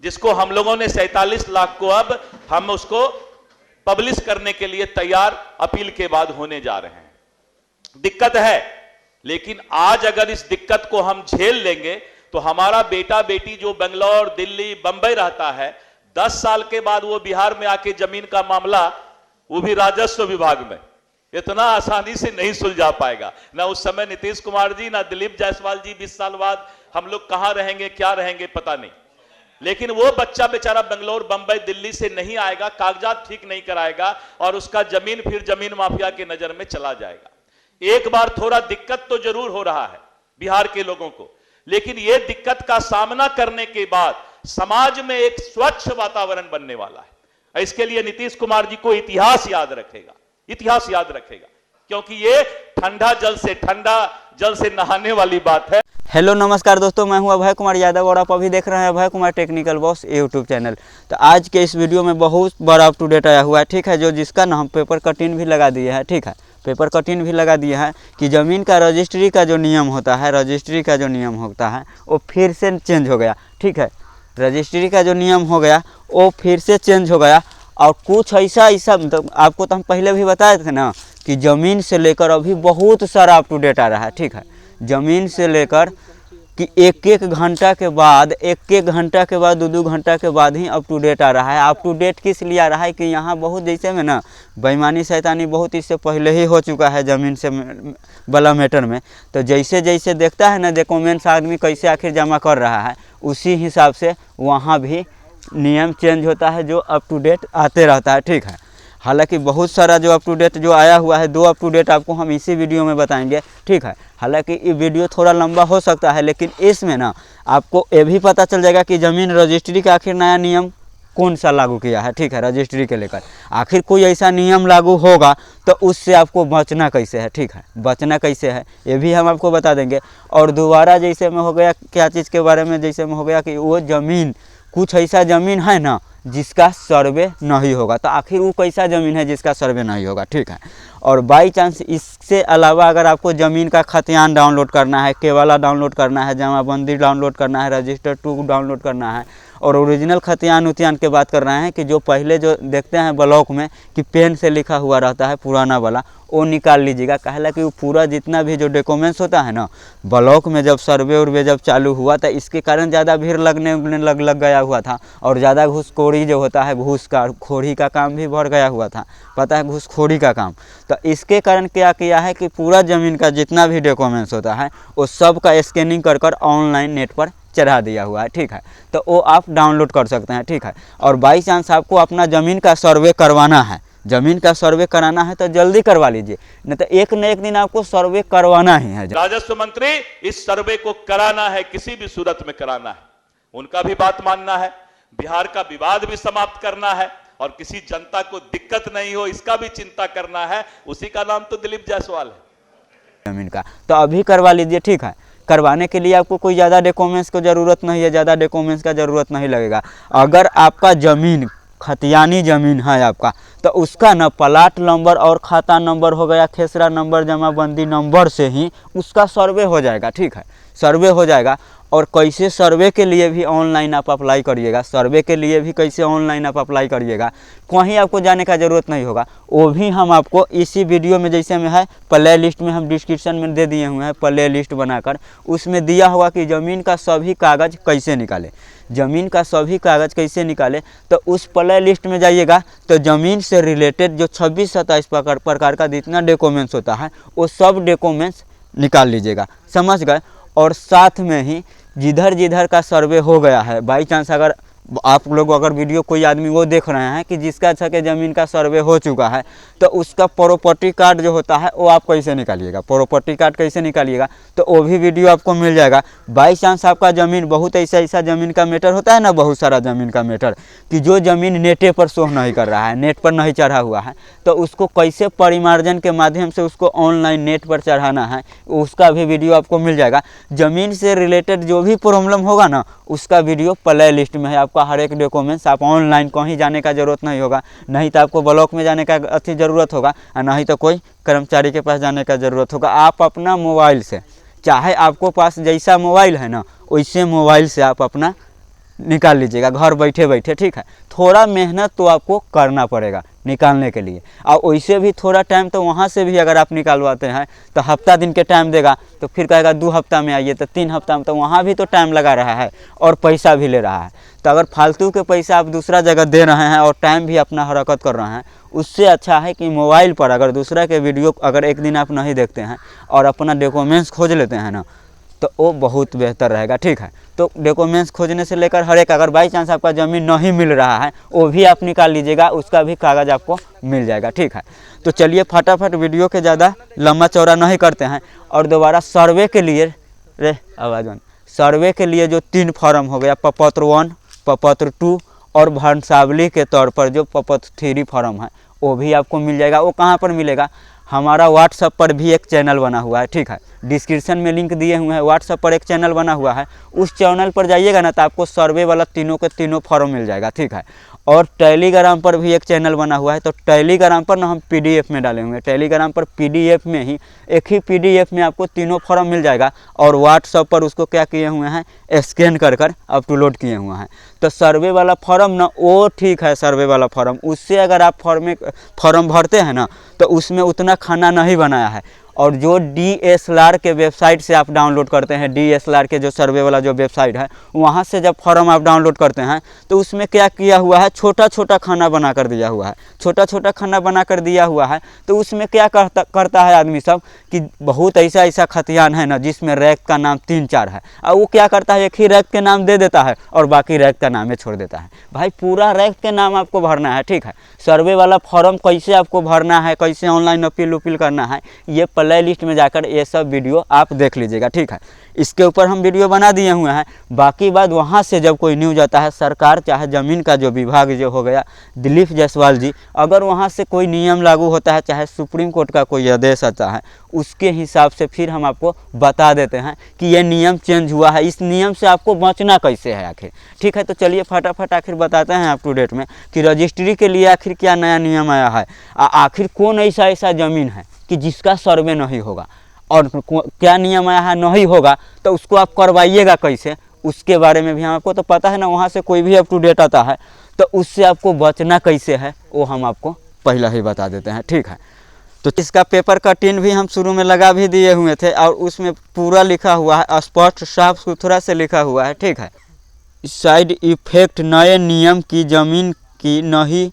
जिसको हम लोगों ने 47 लाख को अब हम उसको पब्लिश करने के लिए तैयार अपील के बाद होने जा रहे हैं। दिक्कत है, लेकिन आज अगर इस दिक्कत को हम झेल लेंगे तो हमारा बेटा बेटी जो बेंगलोर, दिल्ली, बंबई रहता है, 10 साल के बाद वो बिहार में आके जमीन का मामला, वो भी राजस्व विभाग में, इतना आसानी से नहीं सुलझा पाएगा। ना उस समय नीतीश कुमार जी, ना दिलीप जायसवाल जी 20 साल बाद हम लोग कहां रहेंगे, क्या रहेंगे पता नहीं। लेकिन वो बच्चा बेचारा बेंगलोर, बंबई, दिल्ली से नहीं आएगा, कागजात ठीक नहीं कराएगा और उसका जमीन फिर जमीन माफिया के नजर में चला जाएगा। एक बार थोड़ा दिक्कत तो जरूर हो रहा है बिहार के लोगों को, लेकिन यह दिक्कत का सामना करने के बाद समाज में एक स्वच्छ वातावरण बनने वाला है। इसके लिए नीतीश कुमार जी को इतिहास याद रखेगा, इतिहास याद रखेगा, क्योंकि ये ठंडा जल से नहाने वाली बात है। हेलो नमस्कार दोस्तों, मैं हूं अभय कुमार यादव और आप अभी देख रहे हैं Abhay Kumar technical boss YouTube channel. तो आज के इस वीडियो में बहुत बड़ा अप टू डेट आया हुआ है, ठीक है, जिसका ना हम पेपर कटिंग भी लगा दिए हैं, ठीक है, पेपर कटिंग भी लगा दिया है कि ज़मीन का रजिस्ट्री का जो नियम होता है, वो फिर से चेंज हो गया, ठीक है, रजिस्ट्री का जो नियम हो गया वो फिर से चेंज हो गया। और कुछ ऐसा मतलब आपको तो हम पहले भी बताए थे ना कि ज़मीन से लेकर अभी बहुत सारा अप टू डेट आ रहा है, ठीक है, ज़मीन से लेकर कि एक घंटा के बाद 2 घंटा के बाद ही अप टू डेट आ रहा है। अप टू डेट किस लिए आ रहा है कि यहाँ बहुत जैसे में ना बेईमानी शैतानी बहुत इससे पहले ही हो चुका है ज़मीन से वाला मैटर में। तो जैसे जैसे देखता है ना डॉक्यूमेंट्स आदमी कैसे आखिर जमा कर रहा है, उसी हिसाब से वहाँ भी नियम चेंज होता है जो अप टू डेट आते रहता है, ठीक है। हालांकि बहुत सारा जो अप टू डेट जो आया हुआ है, 2 अप टू डेट आपको हम इसी वीडियो में बताएंगे, ठीक है। हालांकि ये वीडियो थोड़ा लंबा हो सकता है, लेकिन इसमें ना आपको ये भी पता चल जाएगा कि ज़मीन रजिस्ट्री का आखिर नया नियम कौन सा लागू किया है, ठीक है, रजिस्ट्री के लेकर आखिर कोई ऐसा नियम लागू होगा तो उससे आपको बचना कैसे है, ठीक है, बचना कैसे है ये भी हम आपको बता देंगे। और दोबारा जैसे में हो गया क्या चीज़ के बारे में, जैसे में हो गया कि वो ज़मीन कुछ ऐसा ज़मीन है ना जिसका सर्वे नहीं होगा, तो आखिर वो कैसा ज़मीन है जिसका सर्वे नहीं होगा, ठीक है। और बाई चांस इससे अलावा अगर आपको ज़मीन का खतियान डाउनलोड करना है, केवाला डाउनलोड करना है, जमाबंदी डाउनलोड करना है, रजिस्टर 2 डाउनलोड करना है और ओरिजिनल खतियान उतियान के बात कर रहे हैं कि जो पहले जो देखते हैं ब्लॉक में कि पेन से लिखा हुआ रहता है पुराना वाला, वो निकाल लीजिएगा। कहला कि वो पूरा जितना भी जो डॉक्यूमेंट्स होता है ना ब्लॉक में जब सर्वे उर्वे जब चालू हुआ था, इसके कारण ज़्यादा भीड़ लगने लग गया हुआ था और ज़्यादा घूसखोरी जो होता है, घूस का खोरी का काम भी बढ़ गया हुआ था, पता है, घूसखोरी का काम। तो इसके कारण क्या किया है कि पूरा ज़मीन का जितना भी डॉक्यूमेंट्स होता है वो सब का स्कैनिंग कर ऑनलाइन नेट पर चढ़ा दिया हुआ है, ठीक है। तो वो आप डाउनलोड कर सकते हैं, ठीक है। और बाई चांस आपको अपना ज़मीन का सर्वे करवाना है, ज़मीन का सर्वे कराना है तो जल्दी करवा लीजिए, नहीं तो एक न एक दिन आपको सर्वे करवाना ही है। राजस्व मंत्री इस सर्वे को कराना है, किसी भी सूरत में कराना है, उनका भी बात मानना है, बिहार का विवाद भी समाप्त करना है और किसी जनता को दिक्कत नहीं हो इसका भी चिंता करना है। उसी का नाम तो दिलीप जायसवाल है। ज़मीन का तो अभी करवा लीजिए, ठीक है। करवाने के लिए आपको कोई ज़्यादा डॉक्यूमेंट्स की ज़रूरत नहीं है, ज़्यादा डॉक्यूमेंट्स का ज़रूरत नहीं लगेगा। अगर आपका ज़मीन खतियानी ज़मीन है आपका, तो उसका ना प्लाट नंबर और खाता नंबर हो गया, खेसरा नंबर, जमाबंदी नंबर से ही उसका सर्वे हो जाएगा, ठीक है, सर्वे हो जाएगा। और कैसे सर्वे के लिए भी ऑनलाइन आप अप्लाई करिएगा, सर्वे के लिए भी कैसे ऑनलाइन आप अप्लाई करिएगा, कहीं आपको जाने का ज़रूरत नहीं होगा, वो भी हम आपको इसी वीडियो में जैसे में है प्ले लिस्ट में हम डिस्क्रिप्शन में दे दिए हुए हैं, प्ले लिस्ट बनाकर उसमें दिया हुआ कि ज़मीन का सभी कागज़ कैसे निकाले, ज़मीन का सभी कागज़ कैसे निकाले। तो उस प्ले लिस्ट में जाइएगा तो ज़मीन से रिलेटेड जो 26-27 प्रकार का जितना डॉक्यूमेंट्स होता है वो सब डॉक्यूमेंट्स निकाल लीजिएगा, समझ गए। और साथ में ही जिधर का सर्वे हो गया है, बाई चांस अगर आप लोग अगर वीडियो कोई आदमी वो देख रहे हैं कि जिसका सके ज़मीन का सर्वे हो चुका है, तो उसका प्रॉपर्टी कार्ड जो होता है वो आप कैसे निकालिएगा, प्रॉपर्टी कार्ड कैसे निकालिएगा, तो वो भी वीडियो आपको मिल जाएगा। बाई चांस आपका ज़मीन बहुत ऐसा ज़मीन का मैटर होता है ना, बहुत सारा ज़मीन का मैटर कि जो ज़मीन नेटे पर शो नहीं कर रहा है, नेट पर नहीं चढ़ा हुआ है, तो उसको कैसे परिमार्जन के माध्यम से उसको ऑनलाइन नेट पर चढ़ाना है, उसका भी वीडियो आपको मिल जाएगा। ज़मीन से रिलेटेड जो भी प्रॉब्लम होगा ना उसका वीडियो प्ले लिस्ट में है। आपका हर एक डॉक्यूमेंट्स आप ऑनलाइन कहीं जाने का ज़रूरत नहीं होगा, नहीं तो आपको ब्लॉक में जाने का ज़रूरत होगा और नहीं तो कोई कर्मचारी के पास जाने का ज़रूरत होगा। आप अपना मोबाइल से, चाहे आपको पास जैसा मोबाइल है ना वैसे मोबाइल से आप अपना निकाल लीजिएगा घर बैठे बैठे, ठीक है। थोड़ा मेहनत तो आपको करना पड़ेगा निकालने के लिए, और वैसे भी थोड़ा टाइम तो वहाँ से भी अगर आप निकालवाते हैं तो हफ्ता दिन के टाइम देगा, तो फिर कहेगा 2 हफ्ता में आइए, तो 3 हफ्ता में, तो वहाँ भी तो टाइम लगा रहा है और पैसा भी ले रहा है। तो अगर फालतू के पैसा आप दूसरा जगह दे रहे हैं और टाइम भी अपना हरकत कर रहे हैं, उससे अच्छा है कि मोबाइल पर अगर दूसरा के वीडियो अगर एक दिन आप नहीं देखते हैं और अपना डॉक्यूमेंट्स खोज लेते हैं ना, तो वो बहुत बेहतर रहेगा, ठीक है। तो डॉक्यूमेंट्स खोजने से लेकर हर एक, अगर बाई चांस आपका ज़मीन नहीं मिल रहा है वो भी आप निकाल लीजिएगा, उसका भी कागज़ आपको मिल जाएगा, ठीक है। तो चलिए फटाफट वीडियो के ज़्यादा लंबा चौड़ा नहीं करते हैं, और दोबारा सर्वे के लिए सर्वे के लिए जो 3 फॉर्म हो गया, प्रपत्र 1, प्रपत्र 2 और वंशावली के तौर पर जो प्रपत्र 3 फॉर्म है, वो भी आपको मिल जाएगा। वो कहाँ पर मिलेगा? हमारा व्हाट्सएप पर भी एक चैनल बना हुआ है, ठीक है। डिस्क्रिप्शन में लिंक दिए हुए हैं, व्हाट्सएप पर एक चैनल बना हुआ है, उस चैनल पर जाइएगा ना तो आपको सर्वे वाला तीनों के तीनों फॉर्म मिल जाएगा, ठीक है। और टेलीग्राम पर भी एक चैनल बना हुआ है, तो टेलीग्राम पर ना हम PDF में डाले हुए हैं, टेलीग्राम पर PDF में ही एक ही PDF में आपको तीनों फॉर्म मिल जाएगा, और व्हाट्सएप पर उसको क्या किए हुए हैं, स्कैन कर कर अपलोड किए हुए हैं। तो सर्वे वाला फॉर्म ना वो ठीक है, सर्वे वाला फॉर्म, उससे अगर आप फॉर्म भरते हैं ना तो उसमें उतना खाना नहीं बनाया है। और जो DSLR के वेबसाइट से आप डाउनलोड करते हैं, DSLR के जो सर्वे वाला जो वेबसाइट है, वहाँ से जब फॉर्म आप डाउनलोड करते हैं तो उसमें क्या किया हुआ है, छोटा छोटा खाना बना कर दिया हुआ है, छोटा छोटा खाना बना कर दिया हुआ है। तो उसमें क्या करता है आदमी सब कि बहुत ऐसा खतियान है ना जिसमें रैक का नाम 3-4 है, और वो क्या करता है, एक ही रैक के नाम दे देता है और बाकी रैक का नाम छोड़ देता है। भाई पूरा रैक के नाम आपको भरना है, ठीक है। सर्वे वाला फॉर्म कैसे आपको भरना है, कैसे ऑनलाइन अपील करना है, ये प्ले लिस्ट में जाकर ये सब वीडियो आप देख लीजिएगा, ठीक है। इसके ऊपर हम वीडियो बना दिए हुए हैं। बाकी बात वहाँ से जब कोई न्यूज आता है, सरकार चाहे ज़मीन का जो विभाग जो हो गया दिलीप जायसवाल जी, अगर वहाँ से कोई नियम लागू होता है, चाहे सुप्रीम कोर्ट का कोई आदेश आता है, उसके हिसाब से फिर हम आपको बता देते हैं कि ये नियम चेंज हुआ है, इस नियम से आपको बचना कैसे है आखिर, ठीक है। तो चलिए फटाफट आखिर बताते हैं अप टू डेट में कि रजिस्ट्री के लिए आखिर क्या नया नियम आया है, आखिर कौन ऐसा ज़मीन है कि जिसका सर्वे नहीं होगा, और क्या नियम आया है नहीं होगा तो उसको आप करवाइएगा कैसे, उसके बारे में भी हम आपको तो पता है ना, वहाँ से कोई भी अप टू डेट आता है तो उससे आपको बचना कैसे है वो हम आपको पहले ही बता देते हैं, ठीक है। तो इसका पेपर कटिंग भी हम शुरू में लगा भी दिए हुए थे, और उसमें पूरा लिखा हुआ है, स्पष्ट साफ सुथरा से लिखा हुआ है, ठीक है। साइड इफेक्ट, नए नियम की जमीन की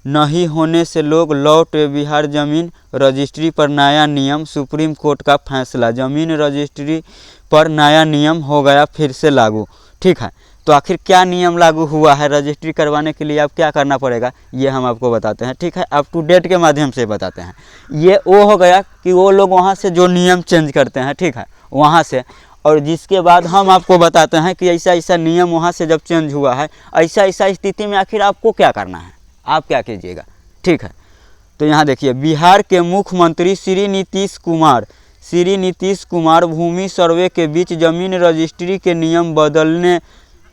नहीं होने से लोग लौट बिहार जमीन रजिस्ट्री पर नया नियम, सुप्रीम कोर्ट का फैसला, जमीन रजिस्ट्री पर नया नियम हो गया फिर से लागू, ठीक है। तो आखिर क्या नियम लागू हुआ है, रजिस्ट्री करवाने के लिए आप क्या करना पड़ेगा, ये हम आपको बताते हैं, ठीक है। अप टू डेट के माध्यम से बताते हैं। ये वो हो गया कि वो लोग वहाँ से जो नियम चेंज करते हैं, ठीक है, वहाँ से, और जिसके बाद हम आपको बताते हैं कि ऐसा नियम वहाँ से जब चेंज हुआ है, ऐसा स्थिति में आखिर आपको क्या करना है, आप क्या कीजिएगा, ठीक है। तो यहाँ देखिए, बिहार के मुख्यमंत्री श्री नीतीश कुमार भूमि सर्वे के बीच जमीन रजिस्ट्री के नियम बदलने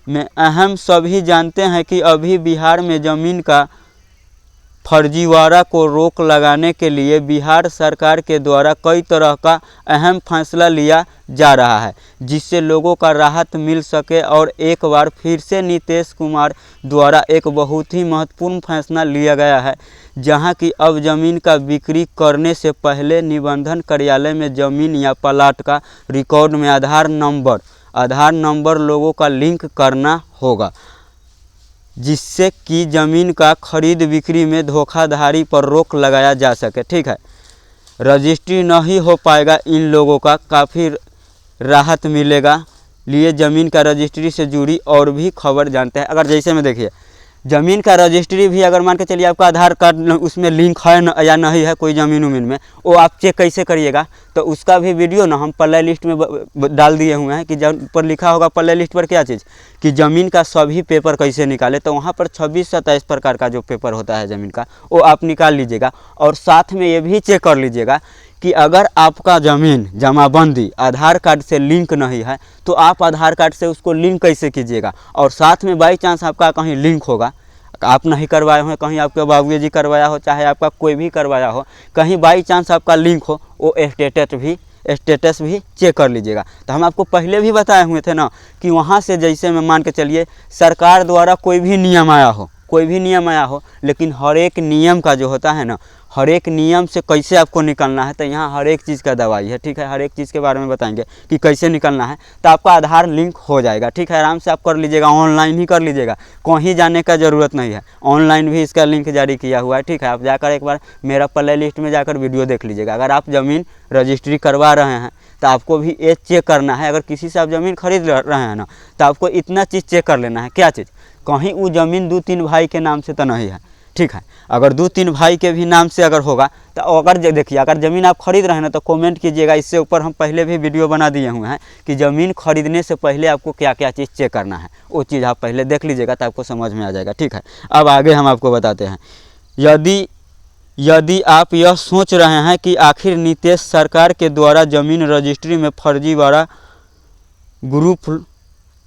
में अहम, सभी जानते हैं कि अभी बिहार में ज़मीन का फर्जीवाड़ा को रोक लगाने के लिए बिहार सरकार के द्वारा कई तरह का अहम फैसला लिया जा रहा है, जिससे लोगों का राहत मिल सके। और एक बार फिर से नीतीश कुमार द्वारा एक बहुत ही महत्वपूर्ण फैसला लिया गया है, जहां की अब ज़मीन का बिक्री करने से पहले निबंधन कार्यालय में ज़मीन या प्लाट का रिकॉर्ड में आधार नंबर लोगों का लिंक करना होगा, जिससे कि ज़मीन का खरीद बिक्री में धोखाधड़ी पर रोक लगाया जा सके, ठीक है। रजिस्ट्री नहीं हो पाएगा, इन लोगों का काफ़ी राहत मिलेगा। लिए ज़मीन का रजिस्ट्री से जुड़ी और भी खबर जानते हैं। अगर जैसे में देखिए, ज़मीन का रजिस्ट्री भी अगर मान के चलिए आपका आधार कार्ड उसमें लिंक है या नहीं है कोई ज़मीन उमीन में, वो आप चेक कैसे करिएगा, तो उसका भी वीडियो ना हम प्ले लिस्ट में डाल दिए हुए हैं कि जब पर लिखा होगा प्ले लिस्ट पर क्या चीज़ कि ज़मीन का सभी पेपर कैसे निकाले, तो वहाँ पर 26-27 प्रकार का जो पेपर होता है ज़मीन का, वो आप निकाल लीजिएगा। और साथ में ये भी चेक कर लीजिएगा कि अगर आपका ज़मीन जमाबंदी आधार कार्ड से लिंक नहीं है तो आप आधार कार्ड से उसको लिंक कैसे कीजिएगा। और साथ में बाई चांस आपका कहीं लिंक होगा, आप नहीं करवाए हो, कहीं आपके बाबू जी करवाया हो, चाहे आपका कोई भी करवाया हो, कहीं बाई चांस आपका लिंक हो, वो स्टेटस भी स्टेटस भी चेक कर लीजिएगा। तो हम आपको पहले भी बताए हुए थे ना कि वहाँ से जैसे में मान के चलिए सरकार द्वारा कोई भी नियम आया हो, लेकिन हर एक नियम का जो होता है ना, हर एक नियम से कैसे आपको निकलना है, तो यहाँ हर एक चीज़ का दवाई है, ठीक है। हर एक चीज़ के बारे में बताएंगे कि कैसे निकलना है। तो आपका आधार लिंक हो जाएगा, ठीक है। आराम से आप कर लीजिएगा, ऑनलाइन ही कर लीजिएगा, कहीं जाने का ज़रूरत नहीं है। ऑनलाइन भी इसका लिंक जारी किया हुआ है, ठीक है। आप जाकर एक बार मेरा प्ले लिस्ट में जाकर वीडियो देख लीजिएगा। अगर आप ज़मीन रजिस्ट्री करवा रहे हैं तो आपको भी ये चेक करना है। अगर किसी से आप ज़मीन खरीद रहे हैं ना, तो आपको इतना चीज़ चेक कर लेना है। क्या चीज़? कहीं वो ज़मीन 2-3 भाई के नाम से तो नहीं है, ठीक है। अगर 2-3 भाई के भी नाम से अगर होगा तो अगर देखिए, अगर ज़मीन आप खरीद रहे हैं ना तो कमेंट कीजिएगा। इससे ऊपर हम पहले भी वीडियो बना दिए हुए हैं कि ज़मीन खरीदने से पहले आपको क्या क्या चीज़ चेक करना है। वो चीज़ आप पहले देख लीजिएगा तो आपको समझ में आ जाएगा, ठीक है। अब आगे हम आपको बताते हैं। यदि आप यह सोच रहे हैं कि आखिर नीतीश सरकार के द्वारा ज़मीन रजिस्ट्री में फर्जीवाड़ा ग्रुप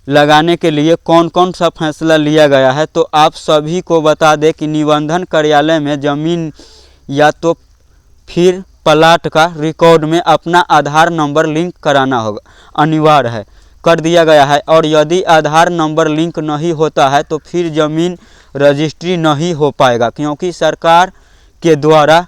लगाने के लिए कौन कौन सा फैसला लिया गया है, तो आप सभी को बता दें कि निबंधन कार्यालय में ज़मीन या तो फिर प्लाट का रिकॉर्ड में अपना आधार नंबर लिंक कराना होगा, अनिवार्य है, कर दिया गया है। और यदि आधार नंबर लिंक नहीं होता है तो फिर ज़मीन रजिस्ट्री नहीं हो पाएगा, क्योंकि सरकार के द्वारा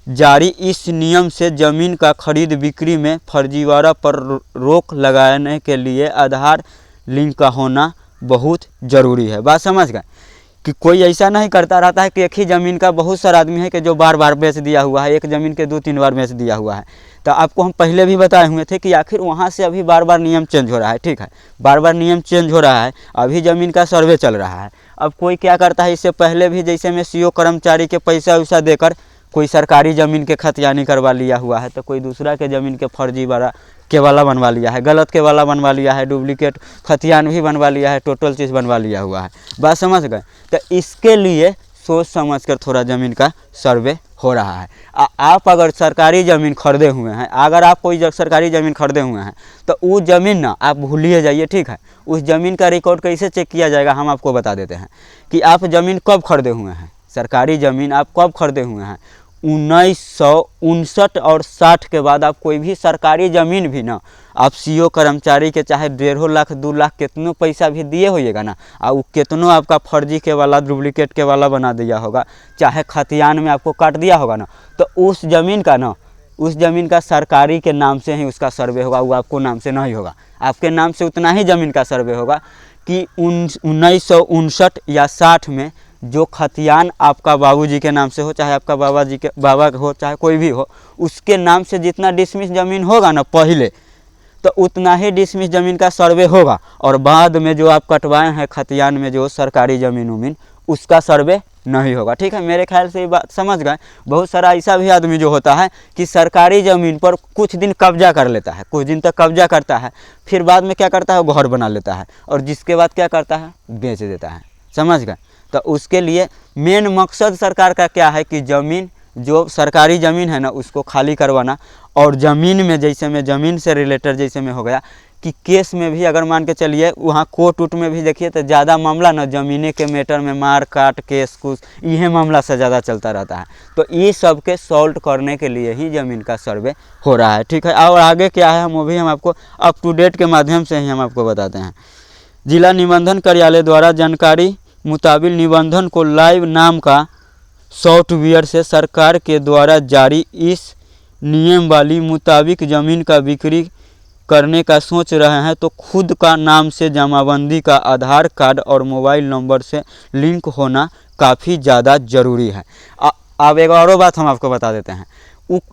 जारी इस नियम से ज़मीन का खरीद बिक्री में फर्जीवाड़ा पर रोक लगाने के लिए आधार लिंक का होना बहुत ज़रूरी है। बात समझ गए कि कोई ऐसा नहीं करता रहता है कि एक ही ज़मीन का बहुत सारा आदमी है कि जो बार बार बेच दिया हुआ है, एक ज़मीन के 2-3 बार बेच दिया हुआ है। तो आपको हम पहले भी बताए हुए थे कि आखिर वहाँ से अभी बार बार नियम चेंज हो रहा है, ठीक है। बार बार नियम चेंज हो रहा है, अभी ज़मीन का सर्वे चल रहा है। अब कोई क्या करता है, इससे पहले भी जैसे में सीओ कर्मचारी के पैसा वैसा देकर कोई सरकारी ज़मीन के खतियानी करवा लिया हुआ है, तो कोई दूसरा के ज़मीन के फर्जीवाड़ा केवाला बनवा लिया है, गलत केवाला बनवा लिया है, डुप्लीकेट खतियान भी बनवा लिया है, टोटल चीज़ बनवा लिया हुआ है। बात समझ गए? तो इसके लिए सोच समझ कर थोड़ा ज़मीन का सर्वे हो रहा है। आप अगर सरकारी ज़मीन खरीदे हुए हैं, अगर आप कोई सरकारी ज़मीन खरीदे हुए हैं तो वो ज़मीन ना आप भूलिए जाइए, ठीक है। उस ज़मीन का रिकॉर्ड कैसे चेक किया जाएगा हम आपको बता देते हैं कि आप ज़मीन कब खरीदे हुए हैं। सरकारी ज़मीन आप कब खरीदे हुए हैं? 1959 और 60 के बाद आप कोई भी सरकारी ज़मीन भी ना आप सीओ कर्मचारी के चाहे 1.5 लाख 2 लाख कितनों पैसा भी दिए होइएगा ना, वो कितनों आपका फर्जी के वाला डुप्लीकेट के वाला बना दिया होगा, चाहे खतियान में आपको काट दिया होगा ना, तो उस ज़मीन का सरकारी के नाम से ही उसका सर्वे होगा, वो आपको नाम से नहीं होगा। आपके नाम से उतना ही ज़मीन का सर्वे होगा कि 1959 या 60 में जो खतियान आपका बाबूजी के नाम से हो, चाहे आपका बाबा हो, चाहे कोई भी हो, उसके नाम से जितना डिसमिस ज़मीन होगा ना पहले, तो उतना ही डिसमिस ज़मीन का सर्वे होगा। और बाद में जो आप कटवाए हैं खतियान में जो सरकारी ज़मीन उसका सर्वे नहीं होगा, ठीक है। मेरे ख्याल से ये बात समझ गए। बहुत सारा ऐसा भी आदमी जो होता है कि सरकारी ज़मीन पर कुछ दिन कब्जा कर लेता है, कुछ दिन तक कब्जा करता है, फिर बाद में क्या करता है, वो घर बना लेता है, और जिसके बाद क्या करता है, बेच देता है। समझ गए? तो उसके लिए मेन मकसद सरकार का क्या है कि ज़मीन जो सरकारी ज़मीन है ना उसको खाली करवाना। और ज़मीन में जैसे में ज़मीन से रिलेटेड जैसे में हो गया कि केस में भी अगर मान के चलिए वहाँ कोर्ट उट में भी देखिए तो ज़्यादा मामला ना ज़मीने के मैटर में मार काट केस कुछ यह मामला से ज़्यादा चलता रहता है। तो ये सब के सॉल्व करने के लिए ही ज़मीन का सर्वे हो रहा है, ठीक है। और आगे क्या है वो भी हम आपको अप टू डेट के माध्यम से ही हम आपको बताते हैं। जिला निबंधन कार्यालय द्वारा जानकारी मुताबिक निबंधन को लाइव नाम का सॉफ्टवेयर से सरकार के द्वारा जारी इस नियम वाली मुताबिक ज़मीन का बिक्री करने का सोच रहे हैं तो खुद का नाम से जमाबंदी का आधार कार्ड और मोबाइल नंबर से लिंक होना काफ़ी ज़्यादा ज़रूरी है। अब एक और बात हम आपको बता देते हैं,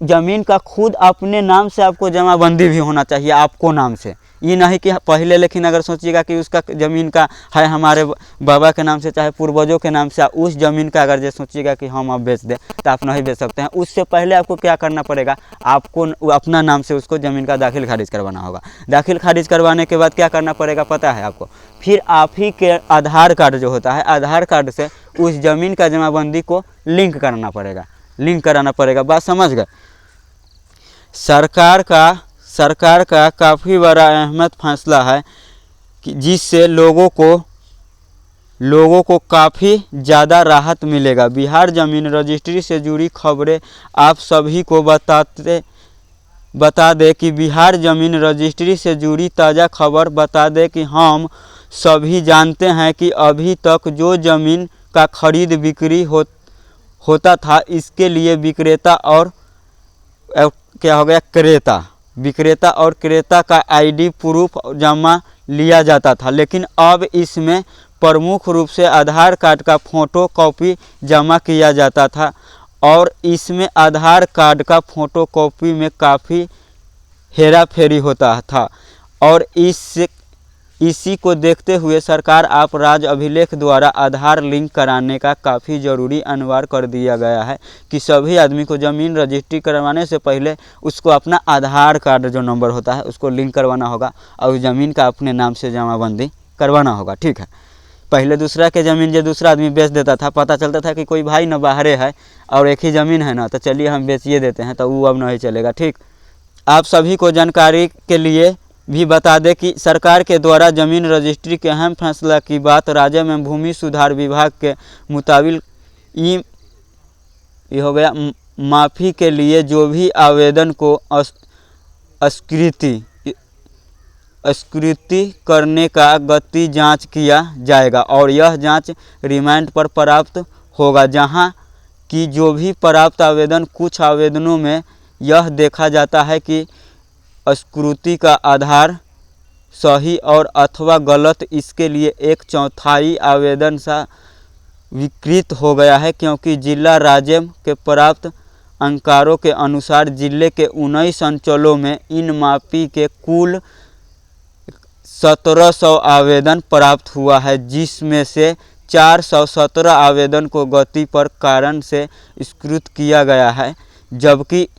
ज़मीन का खुद अपने नाम से आपको जमाबंदी भी होना चाहिए, आपको नाम से। ये नहीं कि पहले लेकिन अगर सोचिएगा कि उसका ज़मीन का है हमारे बाबा के नाम से चाहे पूर्वजों के नाम से, उस ज़मीन का अगर जो सोचिएगा कि हम अब बेच दें तो आप नहीं बेच सकते हैं। उससे पहले आपको क्या करना पड़ेगा, आपको अपना नाम से उसको ज़मीन का दाखिल खारिज करवाना होगा। दाखिल खारिज करवाने के बाद क्या करना पड़ेगा पता है आपको, फिर आप ही के आधार कार्ड जो होता है, आधार कार्ड से उस ज़मीन का जमाबंदी को लिंक कराना पड़ेगा। बात समझ गए? सरकार का काफ़ी बड़ा अहम फैसला है कि जिससे लोगों को काफ़ी ज़्यादा राहत मिलेगा। बिहार ज़मीन रजिस्ट्री से जुड़ी खबरें आप सभी को बता दें कि बिहार ज़मीन रजिस्ट्री से जुड़ी ताज़ा खबर बता दें कि हम सभी जानते हैं कि अभी तक जो ज़मीन का खरीद बिक्री होता था, इसके लिए विक्रेता और क्या हो गया विक्रेता और क्रेता का आईडी प्रूफ जमा लिया जाता था, लेकिन अब इसमें प्रमुख रूप से आधार कार्ड का फ़ोटो कॉपी जमा किया जाता था और इसमें आधार कार्ड का फ़ोटो कॉपी में काफ़ी हेरा फेरी होता था और इसी को देखते हुए सरकार आप राज्य अभिलेख द्वारा आधार लिंक कराने का काफ़ी ज़रूरी अनिवार्य कर दिया गया है कि सभी आदमी को ज़मीन रजिस्ट्री करवाने से पहले उसको अपना आधार कार्ड जो नंबर होता है उसको लिंक करवाना होगा और ज़मीन का अपने नाम से जमाबंदी करवाना होगा। ठीक है, पहले दूसरा के ज़मीन जो दूसरा आदमी बेच देता था, पता चलता था कि कोई भाई न बाहरे है और एक ही ज़मीन है ना, तो चलिए हम बेचिए देते हैं, तो वो अब नहीं चलेगा। ठीक, आप सभी को जानकारी के लिए भी बता दें कि सरकार के द्वारा ज़मीन रजिस्ट्री के अहम फैसला की बात राज्य में भूमि सुधार विभाग के मुताबिक ये हो गया माफ़ी के लिए जो भी आवेदन को अस्वीकृति करने का गति जांच किया जाएगा और यह जांच रिमांड पर प्राप्त होगा, जहां कि जो भी प्राप्त आवेदन, कुछ आवेदनों में यह देखा जाता है कि अस्वीकृति का आधार सही और अथवा गलत, इसके लिए 1/4 आवेदन सा विकृत हो गया है, क्योंकि जिला राज्य के प्राप्त अंकारों के अनुसार जिले के 19 अंचलों में इन माफ़ी के कुल 1700 आवेदन प्राप्त हुआ है, जिसमें से 417 आवेदन को गति पर कारण से स्वीकृत किया गया है, जबकि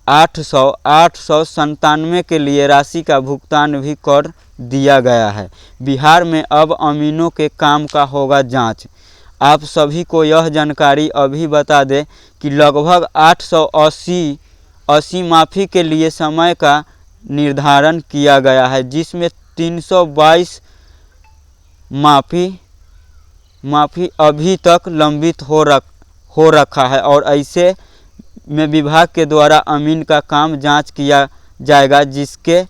897 के लिए राशि का भुगतान भी कर दिया गया है। बिहार में अब अमीनों के काम का होगा जांच। आप सभी को यह जानकारी अभी बता दें कि लगभग 880 माफ़ी के लिए समय का निर्धारण किया गया है, जिसमें 322 माफ़ी अभी तक लंबित हो रखा है और ऐसे में विभाग के द्वारा अमीन का काम जांच किया जाएगा, जिसके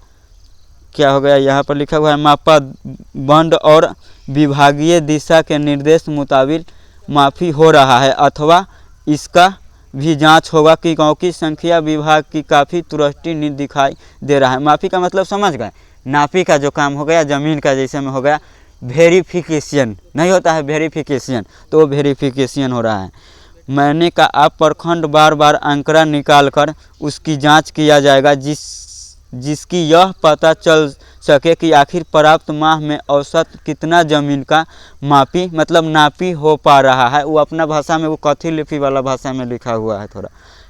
क्या हो गया यहाँ पर लिखा हुआ है मापा बंद और विभागीय दिशा के निर्देश मुताबिक माफ़ी हो रहा है अथवा इसका भी जांच होगा कि क्योंकि संख्या विभाग की काफ़ी त्रुटि दिखाई दे रहा है। माफ़ी का मतलब समझ गए, नापी का जो काम हो गया ज़मीन का जैसे में हो गया वेरिफिकेशन नहीं होता है, वेरिफिकेशन, तो वेरिफिकेशन हो रहा है। मैंने कहा आप प्रखंड बार आंकड़ा निकाल कर उसकी जांच किया जाएगा, जिसकी यह पता चल सके कि आखिर प्राप्त माह में औसत कितना ज़मीन का मापी मतलब नापी हो पा रहा है। वो अपना भाषा में, वो कथी लिपि वाला भाषा में लिखा हुआ है थोड़ा,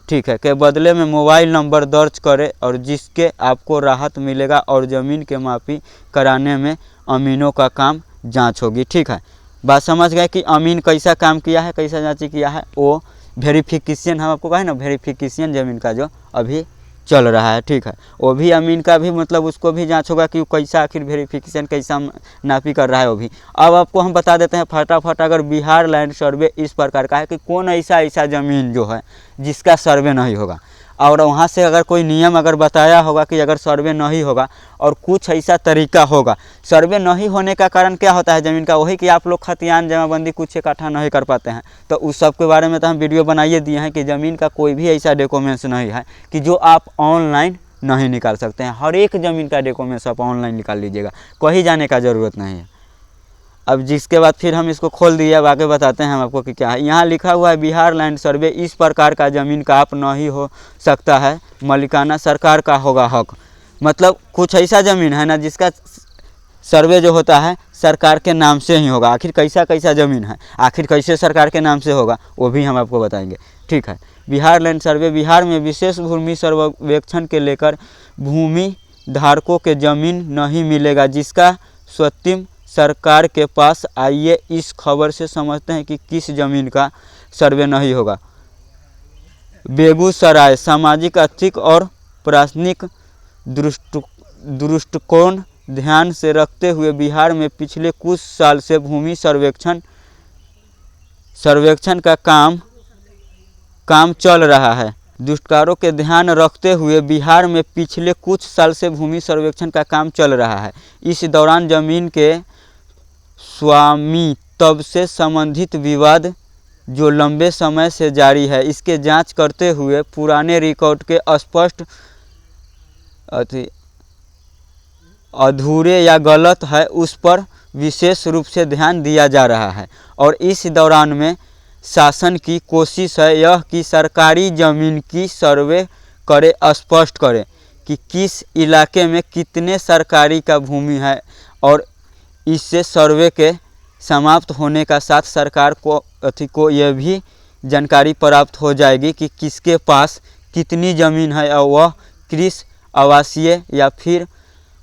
ठीक है, के बदले में मोबाइल नंबर दर्ज करें और जिसके आपको राहत मिलेगा और ज़मीन के मापी कराने में अमीनों का काम जाँच होगी। ठीक है, बात समझ गए कि अमीन कैसा काम किया है, कैसा जांच किया है। वो वेरिफिकेशन हम आपको कहे ना, वेरिफिकेशन ज़मीन का जो अभी चल रहा है। ठीक है, वो भी अमीन का भी मतलब उसको भी जांच होगा कि वो कैसा आखिर वेरिफिकेशन कैसा नापी कर रहा है वो भी। अब आपको हम बता देते हैं फटाफट, अगर बिहार लैंड सर्वे इस प्रकार का है कि कौन ऐसा ज़मीन जो है जिसका सर्वे नहीं होगा, और वहाँ से अगर कोई नियम अगर बताया होगा कि अगर सर्वे नहीं होगा और कुछ ऐसा तरीका होगा। सर्वे नहीं होने का कारण क्या होता है ज़मीन का, वही कि आप लोग खतियान जमाबंदी कुछ इकट्ठा नहीं कर पाते हैं, तो उस सब के बारे में तो हम वीडियो बनाइए दिए हैं कि ज़मीन का कोई भी ऐसा डॉक्यूमेंट्स नहीं है कि जो आप ऑनलाइन नहीं निकाल सकते हैं। हर एक ज़मीन का डॉक्यूमेंट्स आप ऑनलाइन निकाल लीजिएगा, कहीं जाने का ज़रूरत नहीं है। अब जिसके बाद फिर हम इसको खोल दिए, अब आगे बताते हैं हम आपको कि क्या है। यहाँ लिखा हुआ है बिहार लैंड सर्वे इस प्रकार का ज़मीन का आप नहीं हो सकता है, मलिकाना सरकार का होगा हक। मतलब कुछ ऐसा ज़मीन है ना जिसका सर्वे जो होता है सरकार के नाम से ही होगा। आखिर कैसा ज़मीन है, आखिर कैसे सरकार के नाम से होगा, वो भी हम आपको बताएंगे। ठीक है, बिहार लैंड सर्वे बिहार में विशेष भूमि सर्वेक्षण के लेकर भूमि धारकों के ज़मीन नहीं मिलेगा जिसका स्वत्व सरकार के पास। आइए इस खबर से समझते हैं कि किस ज़मीन का सर्वे नहीं होगा। बेगूसराय सामाजिक, आर्थिक और प्रशासनिक दृष्टिकोण ध्यान से रखते हुए बिहार में पिछले कुछ साल से भूमि सर्वेक्षण का काम चल रहा है। दुष्कारों के ध्यान रखते हुए बिहार में पिछले कुछ साल से भूमि सर्वेक्षण का काम चल रहा है। इस दौरान जमीन के स्वामित्व से संबंधित विवाद जो लंबे समय से जारी है, इसके जांच करते हुए पुराने रिकॉर्ड के स्पष्ट अधूरे या गलत है उस पर विशेष रूप से ध्यान दिया जा रहा है। और इस दौरान में शासन की कोशिश है यह कि सरकारी ज़मीन की सर्वे करे, स्पष्ट करे कि किस इलाके में कितने सरकारी का भूमि है, और इससे सर्वे के समाप्त होने का साथ सरकार को यह भी जानकारी प्राप्त हो जाएगी कि किसके पास कितनी ज़मीन है और वह कृषि, आवासीय या फिर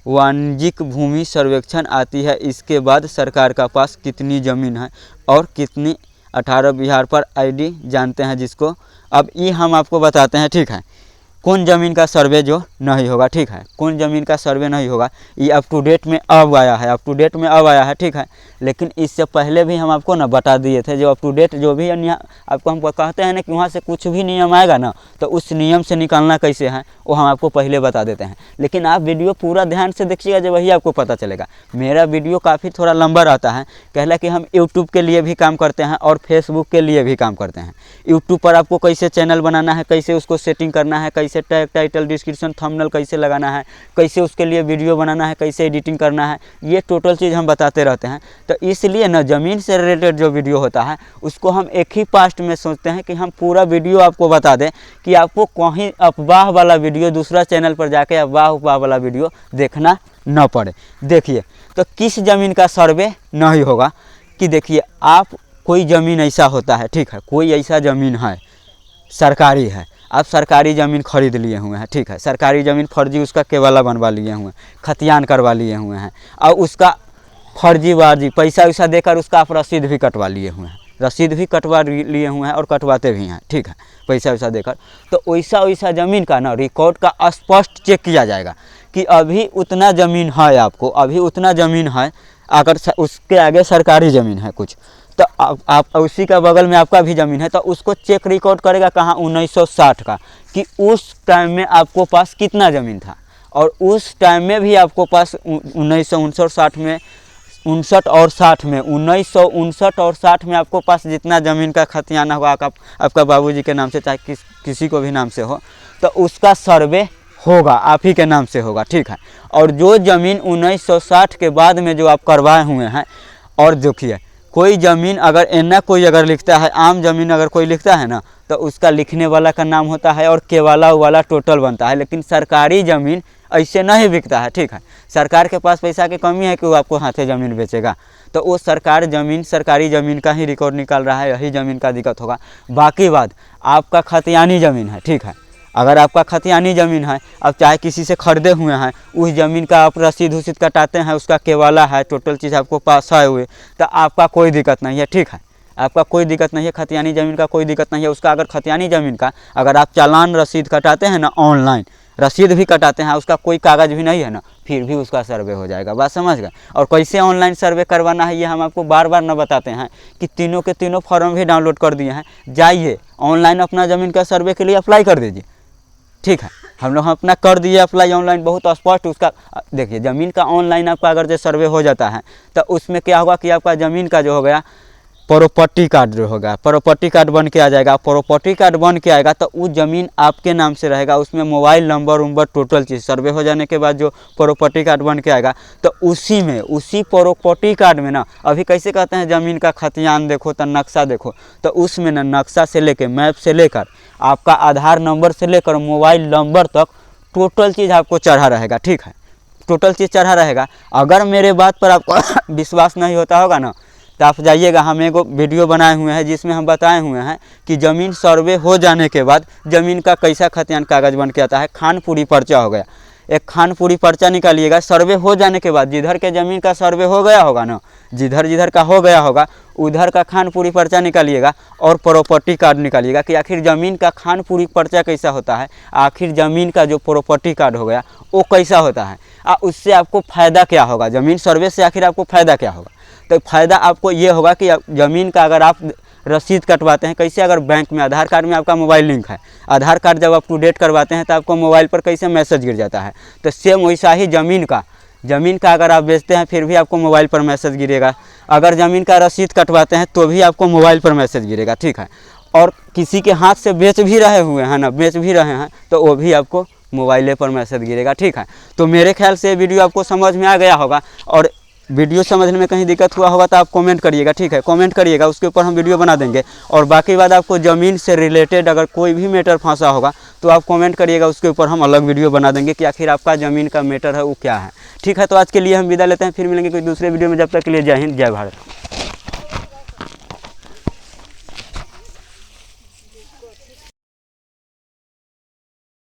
वाणिज्यिक भूमि सर्वेक्षण आती है। इसके बाद सरकार का पास कितनी ज़मीन है और कितनी 18 बिहार पर आईडी जानते हैं जिसको अब ये हम आपको बताते हैं। ठीक है, कौन ज़मीन का सर्वे जो नहीं होगा, ठीक है, कौन ज़मीन का सर्वे नहीं होगा, ये अप टू डेट में अब आया है, अप टू डेट में अब आया है। ठीक है, लेकिन इससे पहले भी हम आपको ना बता दिए थे जो अप टू डेट जो भी आपको हम कहते हैं ना कि वहाँ से कुछ भी नियम आएगा ना तो उस नियम से निकालना कैसे है वो हम आपको पहले बता देते हैं। लेकिन आप वीडियो पूरा ध्यान से देखिएगा जब वही आपको पता चलेगा। मेरा वीडियो काफ़ी थोड़ा लंबा रहता है, कहला कि हम यूट्यूब के लिए भी काम करते हैं और फेसबुक के लिए भी काम करते हैं। यूट्यूब पर आपको कैसे चैनल बनाना है, कैसे उसको सेटिंग करना है, कैसे टैग, टाइटल, डिस्क्रिप्शन, थंबनेल कैसे लगाना है, कैसे उसके लिए वीडियो बनाना है, कैसे एडिटिंग करना है, ये टोटल चीज़ हम बताते रहते हैं। तो इसलिए ना ज़मीन से रिलेटेड जो वीडियो होता है उसको हम एक ही पास्ट में सोचते हैं कि हम पूरा वीडियो आपको बता दें कि आपको कहीं अफवाह वाला वीडियो दूसरा चैनल पर जाके अफवाह वाला वीडियो देखना न पड़े। देखिए, तो किस ज़मीन का सर्वे नहीं होगा कि देखिए आप कोई ज़मीन ऐसा होता है, ठीक है, कोई ऐसा ज़मीन है सरकारी है, आप सरकारी ज़मीन खरीद लिए हुए हैं, ठीक है, सरकारी ज़मीन फर्जी उसका केवाला बनवा लिए हुए हैं, खतियान करवा लिए हुए हैं और उसका फर्जीबाजी पैसा वैसा देकर उसका आप रसीद भी कटवा लिए हुए हैं, रसीद भी कटवा लिए हुए हैं और कटवाते भी हैं, ठीक है, पैसा वैसा देकर। तो वैसा ज़मीन का ना रिकॉर्ड का स्पष्ट चेक किया जाएगा कि अभी उतना ज़मीन है, आपको अभी उतना ज़मीन है, अगर उसके आगे सरकारी ज़मीन है कुछ तो आप उसी का बगल में आपका भी ज़मीन है तो उसको चेक रिकॉर्ड करेगा कहाँ 1960 का कि उस टाइम में आपको पास कितना ज़मीन था और उस टाइम में भी आपको पास 1959 में 59 और 60 में 1959 और 60 में आपको पास जितना ज़मीन का खतियाना होगा आपका बाबूजी के नाम से चाहे किसी को भी नाम से हो तो उसका सर्वे होगा, आप ही के नाम से होगा, ठीक है। और जो ज़मीन 1960 के बाद में जो आप करवाए हुए हैं, और देखिए कोई ज़मीन अगर एना कोई अगर लिखता है, आम ज़मीन अगर कोई लिखता है ना तो उसका लिखने वाला का नाम होता है और केवाला वाला टोटल बनता है। लेकिन सरकारी ज़मीन ऐसे नहीं बिकता है, ठीक है, सरकार के पास पैसा की कमी है कि वो आपको हाथे ज़मीन बेचेगा, तो वो सरकारी ज़मीन का ही रिकॉर्ड निकाल रहा है, यही ज़मीन का दिक्कत होगा। बाकी बात आपका खतियानी ज़मीन है, ठीक है, अगर आपका खतियानी ज़मीन है, अब चाहे किसी से खरीदे हुए हैं, उस ज़मीन का आप रसीद कटाते हैं, उसका केवाला है, टोटल चीज़ आपको पास आए हुए, तो आपका कोई दिक्कत नहीं है, ठीक है, आपका कोई दिक्कत नहीं है, खतियानी ज़मीन का कोई दिक्कत नहीं है। उसका अगर खतियानी ज़मीन का अगर आप चालान रसीद कटाते हैं ना, ऑनलाइन रसीद भी कटाते हैं, उसका कोई कागज़ भी नहीं है ना, फिर भी उसका सर्वे हो जाएगा। बात समझ गए। और कैसे ऑनलाइन सर्वे करवाना है ये हम आपको बार बार न बताते हैं कि तीनों के तीनों फॉर्म भी डाउनलोड कर दिए हैं, जाइए ऑनलाइन अपना ज़मीन का सर्वे के लिए अप्लाई कर दीजिए, ठीक है, हम लोग अपना कर दिए अप्लाई ऑनलाइन, बहुत स्पष्ट उसका देखिए। ज़मीन का ऑनलाइन आपका अगर जो सर्वे हो जाता है तो उसमें क्या होगा कि आपका ज़मीन का जो हो गया प्रॉपर्टी कार्ड जो होगा, प्रॉपर्टी कार्ड बन के आ जाएगा। प्रॉपर्टी कार्ड बन के आएगा तो वो ज़मीन आपके नाम से रहेगा, उसमें मोबाइल नंबर टोटल चीज़ सर्वे हो जाने के बाद जो प्रॉपर्टी कार्ड बन के आएगा तो उसी प्रॉपर्टी कार्ड में ना, अभी कैसे कहते हैं ज़मीन का खतियान देखो तो नक्शा देखो, तो उसमें ना नक्शा से लेकर मैप से लेकर आपका आधार नंबर से लेकर मोबाइल नंबर तक टोटल चीज़ आपको चढ़ा रहेगा, ठीक है, टोटल चीज़ चढ़ा रहेगा। अगर मेरे बात पर आपको विश्वास नहीं होता होगा ना तो आप जाइएगा, हम एक वीडियो बनाए हुए हैं जिसमें हम बताए हुए हैं कि ज़मीन सर्वे हो जाने के बाद ज़मीन का कैसा खतियान कागज़ बन के आता है। खानपुरी पर्चा हो गया, एक खानपुरी पर्चा निकालिएगा, सर्वे हो जाने के बाद जिधर के ज़मीन का सर्वे हो गया होगा ना, जिधर का हो गया होगा उधर का खानपुरी पर्चा निकालिएगा और प्रॉपर्टी कार्ड निकालिएगा कि आखिर ज़मीन का खानपुरी पर्चा कैसा होता है, आखिर ज़मीन का जो प्रॉपर्टी कार्ड हो गया वो कैसा होता है, उससे आपको फ़ायदा क्या होगा, ज़मीन सर्वे से आखिर आपको फ़ायदा क्या होगा। तो फ़ायदा आपको ये होगा कि ज़मीन का अगर आप रसीद कटवाते हैं कैसे, अगर बैंक में आधार कार्ड में आपका मोबाइल लिंक है, आधार कार्ड जब आप अपडेट करवाते हैं तो आपको मोबाइल पर कैसे मैसेज गिर जाता है, तो सेम वैसा ही ज़मीन का अगर आप बेचते हैं फिर भी आपको मोबाइल पर मैसेज गिरेगा, अगर ज़मीन का रसीद कटवाते हैं तो भी आपको मोबाइल पर मैसेज गिरेगा, ठीक है। और किसी के हाथ से बेच भी रहे हुए हैं ना, बेच भी रहे हैं तो वो भी आपको मोबाइले पर मैसेज गिरेगा, ठीक है। तो मेरे ख्याल से वीडियो आपको समझ में आ गया होगा, और वीडियो समझने में कहीं दिक्कत हुआ होगा तो आप कमेंट करिएगा, ठीक है, कमेंट करिएगा, उसके ऊपर हम वीडियो बना देंगे। और बाकी बात आपको ज़मीन से रिलेटेड अगर कोई भी मैटर फंसा होगा तो आप कमेंट करिएगा, उसके ऊपर हम अलग वीडियो बना देंगे कि आखिर आपका ज़मीन का मैटर है वो क्या है, ठीक है। तो आज के लिए हम विदा लेते हैं, फिर मिलेंगे कोई दूसरे वीडियो में, जब तक के लिए जय हिंद जय भारत।